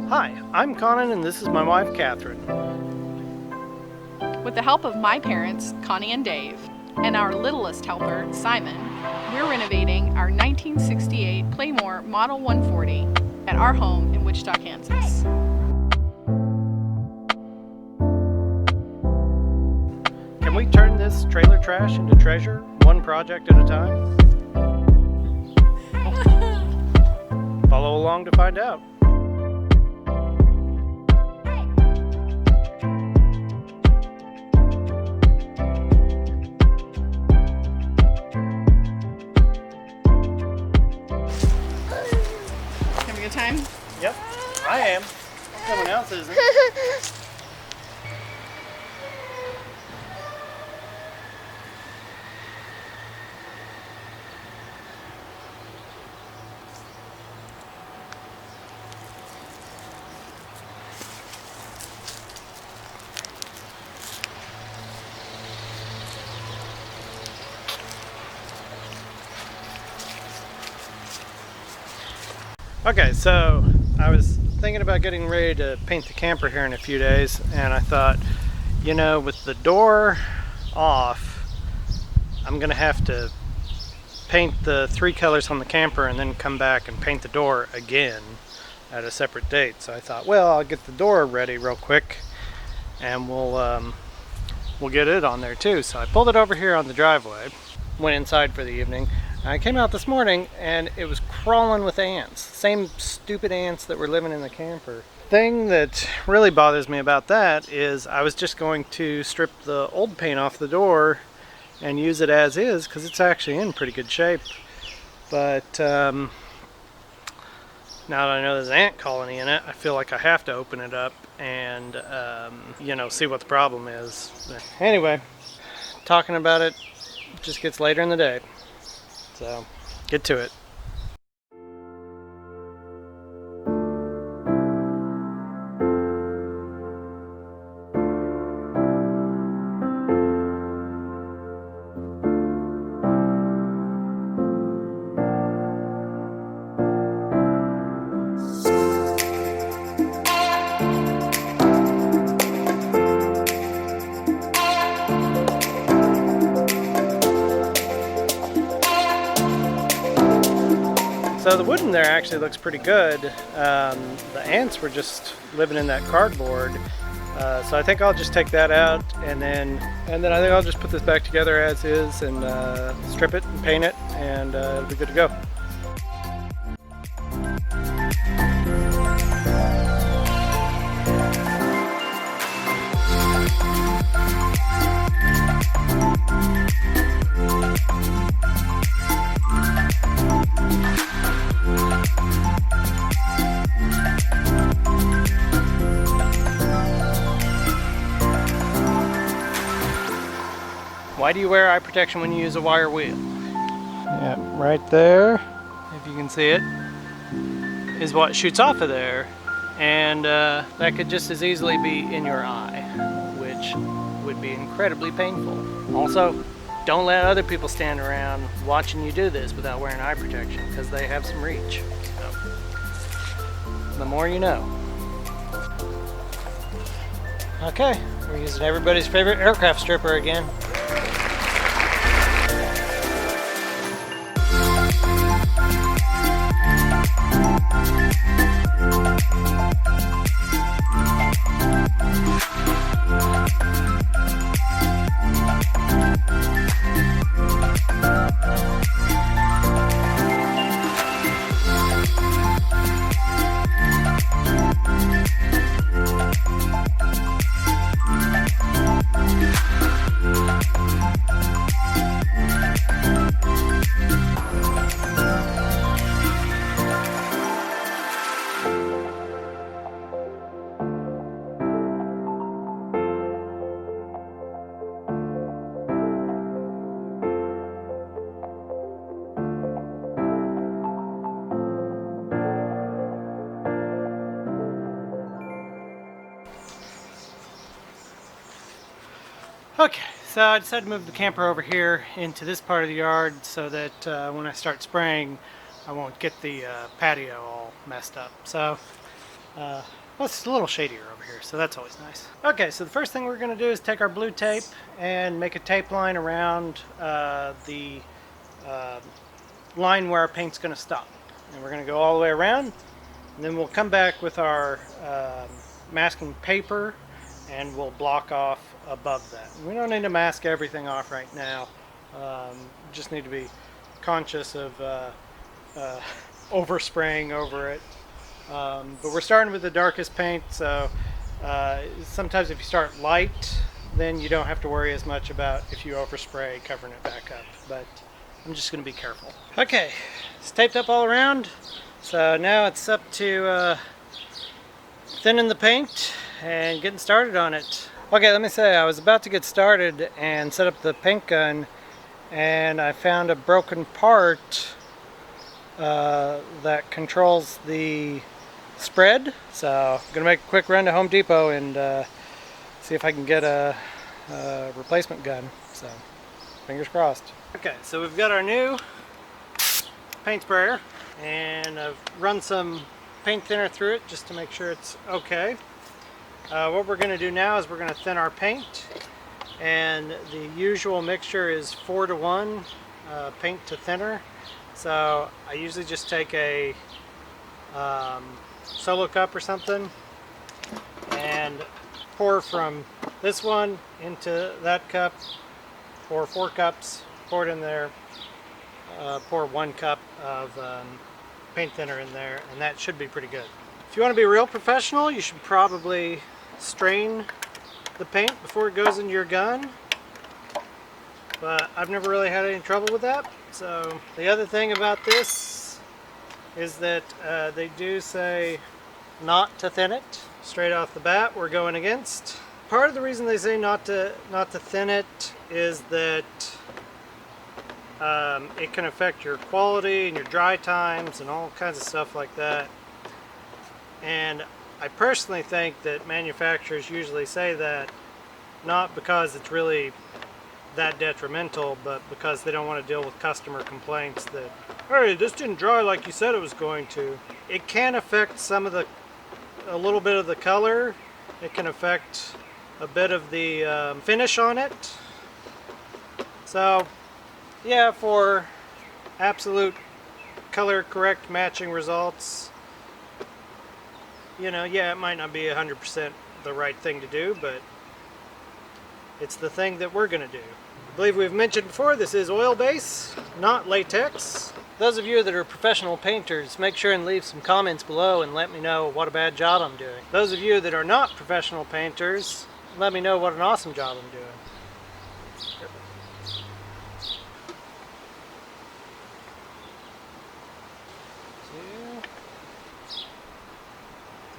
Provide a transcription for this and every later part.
Hi, I'm Conan and this is my wife Catherine. With the help of my parents, Connie and Dave, and our littlest helper, Simon, we're renovating our 1968 Play-Mor Model 140 at our home in Wichita, Kansas. Can we turn this trailer trash into treasure, one project at a time? Follow along to find out. Having a good time? Yep, I am. Someone else isn't. Okay, so I was thinking about getting ready to paint the camper here in a few days, and I thought, you know, with the door off, I'm gonna have to paint the 3 colors on the camper and then come back and paint the door again at a separate date. So I thought, well, I'll get the door ready real quick and we'll get it on there too. So I pulled it over here on the driveway, went inside for the evening. I came out this morning and it was crawling with ants. Same stupid ants that were living in the camper. Thing that really bothers me about that is I was just going to strip the old paint off the door and use it as is because it's actually in pretty good shape. But now that I know there's an ant colony in it, I feel like I have to open it up and you know, see what the problem is. Anyway, talking about it just gets later in the day. So, get to it. So the wood in there actually looks pretty good. The ants were just living in that cardboard. So I think I'll just take that out and then I think I'll just put this back together as is and strip it and paint it and it'll be good to go. Why do you wear eye protection when you use a wire wheel? Yeah, right there, if you can see it, is what shoots off of there. And that could just as easily be in your eye, which would be incredibly painful. Also, don't let other people stand around watching you do this without wearing eye protection because they have some reach. So, the more you know. Okay, we're using everybody's favorite aircraft stripper again. Okay, so I decided to move the camper over here into this part of the yard so that when I start spraying I won't get the patio all messed up. So Well, it's a little shadier over here, so that's always nice. Okay, so the first thing we're going to do is take our blue tape and make a tape line around the line where our paint's going to stop. And we're going to go all the way around, and then we'll come back with our masking paper and we'll block off above that. We don't need to mask everything off right now. Just need to be conscious of overspraying over it. But we're starting with the darkest paint, so sometimes if you start light, then you don't have to worry as much about if you overspray covering it back up. But I'm just going to be careful. Okay, it's taped up all around, so now it's up to thinning the paint and getting started on it. Okay, let me say, I was about to get started and set up the paint gun, and I found a broken part that controls the spread. So I'm gonna make a quick run to Home Depot and see if I can get a replacement gun. So fingers crossed. Okay, so we've got our new paint sprayer, and I've run some paint thinner through it just to make sure it's okay. What we're going to do now is we're going to thin our paint, and the usual mixture is 4:1 paint to thinner. So I usually just take a solo cup or something and pour from this one into that cup, pour 4 cups, pour it in there, pour 1 cup of paint thinner in there, and that should be pretty good. If you want to be real professional, you should probably strain the paint before it goes into your gun, but I've never really had any trouble with that. So the other thing about this is that they do say not to thin it. Straight off the bat, we're going against. Part of the reason they say not to thin it is that it can affect your quality and your dry times and all kinds of stuff like that. And I personally think that manufacturers usually say that not because it's really that detrimental, but because they don't want to deal with customer complaints that, hey, this didn't dry like you said it was going to. It can affect a little bit of the color. It can affect a bit of the finish on it. So yeah, for absolute color correct matching results, you know, yeah, it might not be 100% the right thing to do, but it's the thing that we're going to do. I believe we've mentioned before, this is oil base, not latex. Those of you that are professional painters, make sure and leave some comments below and let me know what a bad job I'm doing. Those of you that are not professional painters, let me know what an awesome job I'm doing. 2,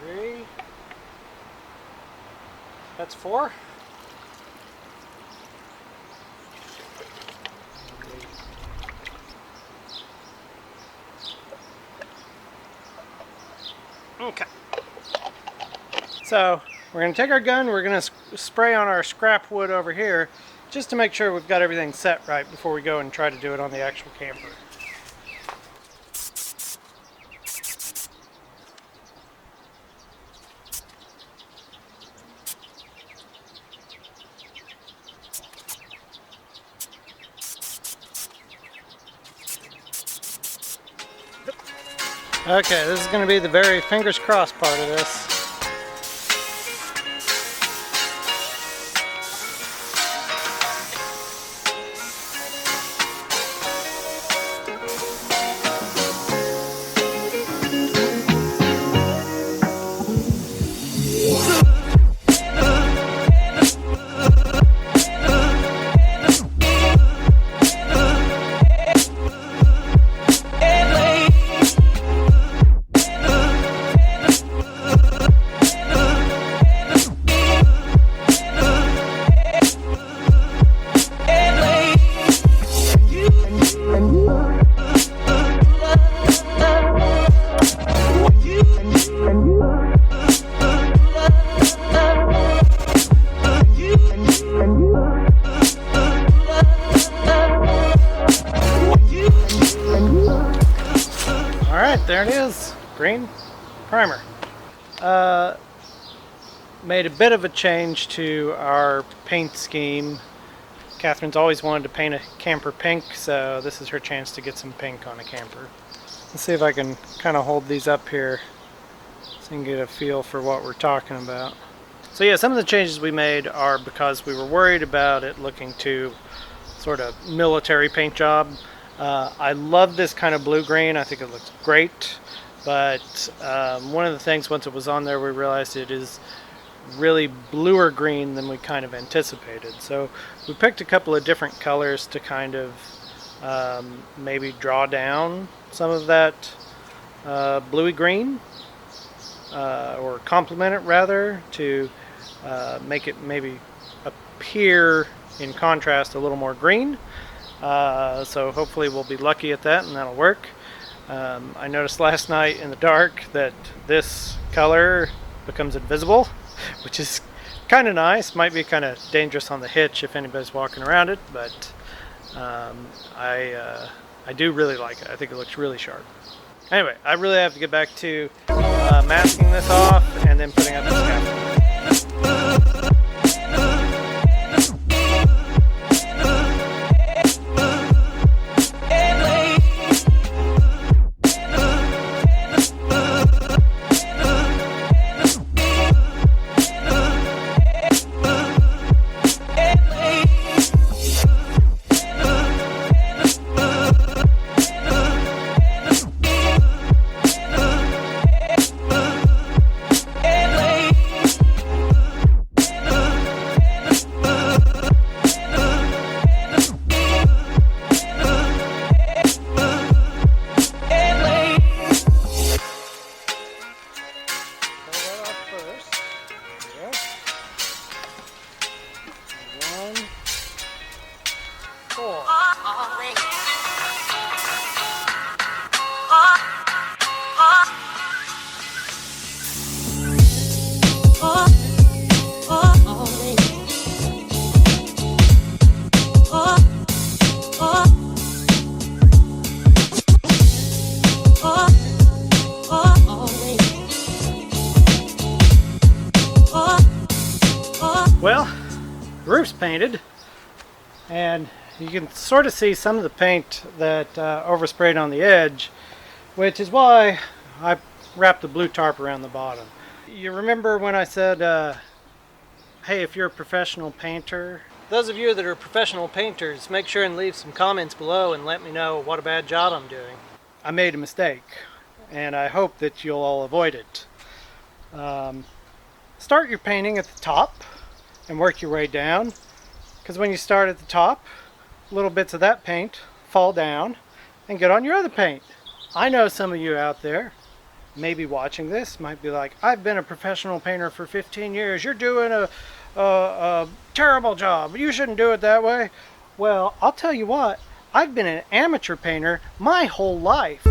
3. That's 4. Okay. So we're going to take our gun, we're going to spray on our scrap wood over here just to make sure we've got everything set right before we go and try to do it on the actual camper. Okay, this is going to be the very fingers crossed part of this. Alright, there it is. Green primer. made a bit of a change to our paint scheme. Catherine's always wanted to paint a camper pink, so this is her chance to get some pink on a camper. Let's see if I can kind of hold these up here so you can get a feel for what we're talking about. So yeah, some of the changes we made are because we were worried about it looking too sort of military paint job. I love this kind of blue-green. I think it looks great, but one of the things once it was on there, we realized it is really bluer green than we kind of anticipated. So we picked a couple of different colors to kind of maybe draw down some of that bluey green, or complement it rather, to make it maybe appear in contrast a little more green. So hopefully we'll be lucky at that and that'll work. I noticed last night in the dark that this color becomes invisible, which is kind of nice. Might be kind of dangerous on the hitch if anybody's walking around it, but I do really like it. I think it looks really sharp. Anyway, I really have to get back to masking this off and then putting up the scaffold. Well, the roof's painted, and you can sort of see some of the paint that oversprayed on the edge, which is why I wrapped the blue tarp around the bottom. You remember when I said, hey, if you're a professional painter, those of you that are professional painters, make sure and leave some comments below and let me know what a bad job I'm doing. I made a mistake, and I hope that you'll all avoid it. Start your painting at the top and work your way down, because when you start at the top, little bits of that paint fall down and get on your other paint. I know some of you out there maybe watching this might be like, I've been a professional painter for 15 years, you're doing a terrible job, you shouldn't do it that way. Well, I'll tell you what, I've been an amateur painter my whole life.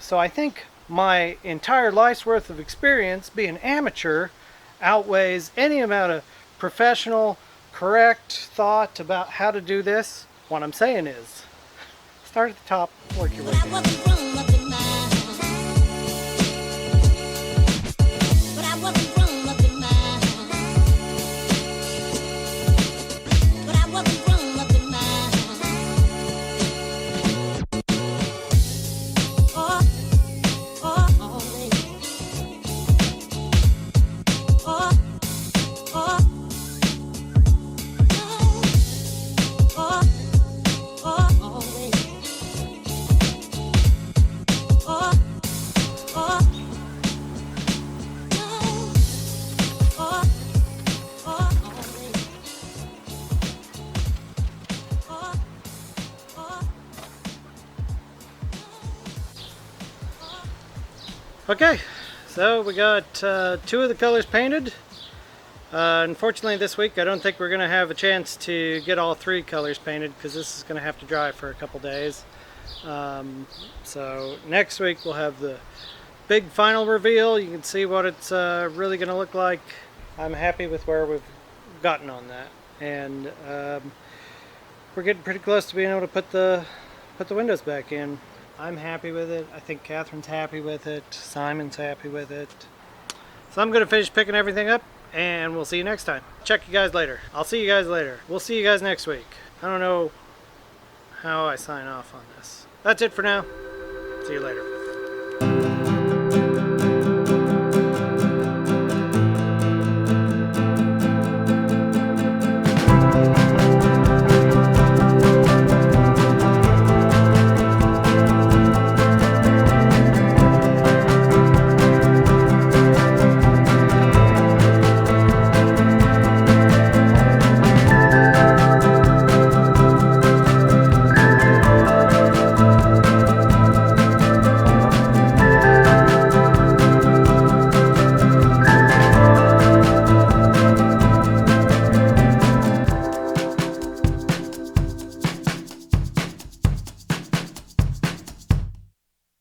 So I think my entire life's worth of experience being amateur outweighs any amount of professional, correct thought about how to do this. What I'm saying is, start at the top, work your way down. Okay, so we got 2 of the colors painted. Unfortunately this week I don't think we're going to have a chance to get all 3 colors painted because this is going to have to dry for a couple days. So next week we'll have the big final reveal. You can see what it's really going to look like. I'm happy with where we've gotten on that, and we're getting pretty close to being able to put the windows back in. I'm happy with it. I think Catherine's happy with it. Simon's happy with it. So I'm going to finish picking everything up, and we'll see you next time. Check you guys later. I'll see you guys later. We'll see you guys next week. I don't know how I sign off on this. That's it for now. See you later.